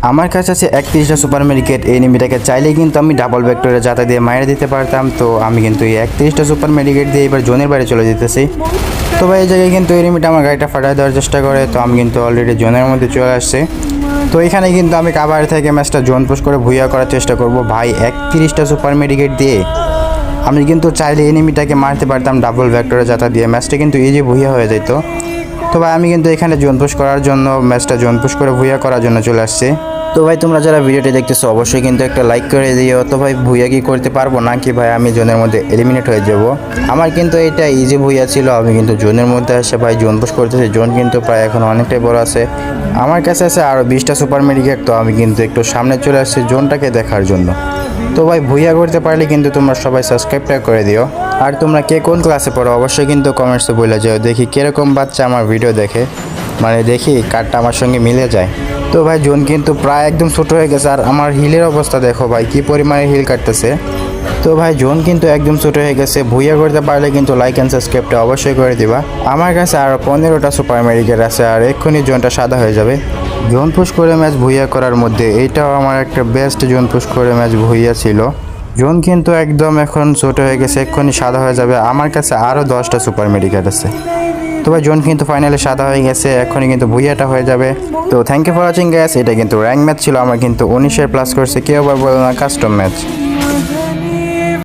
আমার কাছে আছে 31টা সুপার মেডিকেট। এই এনিমিটাকে চাইলেই কিন্তু আমি ডাবল ভেক্টরে যাতা দিয়ে মাইরে দিতে পারতাম। তো আমি কিন্তু এই 31টা সুপার মেডিকেট দিয়ে এবার জোনের বাইরে চলে যেতেছি। তো ভাই এই জায়গায় কিন্তু এনিমিটা আমার গাড়িটা ফাটায় দেওয়ার চেষ্টা করে। তো আমি কিন্তু অলরেডি জোনের মধ্যে চলে আসছি। তো এখানে কিন্তু আমি কাভার থেকে ম্যাচটা জোন পুশ করে ভুইয়া করার চেষ্টা করব। ভাই 31টা সুপার মেডিকেট দিয়ে আমি কিন্তু চাইলে এনিমিটাকে মারতে পারতাম ডাবল ভেক্টরে যাতা দিয়ে। ম্যাচটা কিন্তু ইজি ভুইয়া হয়ে যেত। তো ভাই আমি কিন্তু এখানে জোন পুশ করার জন্য ম্যাচটা জোন পুশ করে ভুইয়া করার জন্য চলে আসছি। তো ভাই তোমরা যারা ভিডিওটি দেখতেছো অবশ্যই কিন্তু একটা লাইক করে দিও। তো ভাই ভুইয়া কি করতে পারবো নাকি ভাই আমি জোনের মধ্যে এলিমিনেট হয়ে যাব? আমার কিন্তু এটা ইজি ভুইয়া ছিল। আমি কিন্তু জোনের মধ্যে এসে ভাই জোন পুশ করতেছি। জোন কিন্তু প্রায় এখন অনেকটাই বড় আছে। আমার কাছে আছে আরও 20টা সুপার মেডিকেট। তো আমি কিন্তু একটু সামনে চলে আসছি জোনটাকে দেখার জন্য। তো ভাই ভুইয়া করতে পারলে কিন্তু তোমরা সবাই সাবস্ক্রাইবটা করে দিও। আর তোমরা কে কোন ক্লাসে পড়ো অবশ্যই কিন্তু কমেন্টসে বলে যাও, দেখি কীরকম বাচ্চা আমার ভিডিও দেখে, মানে দেখি কারটা আমার সঙ্গে মিলে যায়। তো ভাই জোন কিন্তু প্রায় একদম ছোটো হয়ে গেছে। আর আমার হিলের অবস্থা দেখো ভাই, কী পরিমাণে হিল কাটতেছে। তো ভাই জোন কিন্তু একদম ছোটো হয়ে গেছে। ভুইয়া করতে পারলে কিন্তু লাইক অ্যান্ড সাবস্ক্রাইবটা অবশ্যই করে দিবা। আমার কাছে আরও 15টা সুপার মেডিকেট আছে। আর এক্ষুনি জোনটা সাদা হয়ে যাবে। জোন পুশ করে ম্যাচ ভুইয়া করার মধ্যে এইটাও আমার একটা বেস্ট জোন পুশ করে ম্যাচ ভুইয়া ছিল। জোন কিন্তু একদম এখন ছোটো হয়ে গেছে, এক্ষুনি সাদা হয়ে যাবে। আমার কাছে আরও 10টা সুপার মেডিকেট আছে। তো ভাই জোন কিন্তু ফাইনালি সাদা হয়ে গেছে, এখনই কিন্তু ভুইয়াটা হয়ে যাবে। তো thank you for watching guys. এটা কিন্তু র্যাঙ্ক ম্যাচ ছিল, আমার কিন্তু 19 প্লাস করছে, কেউ আবার বলো না কাস্টম ম্যাচ।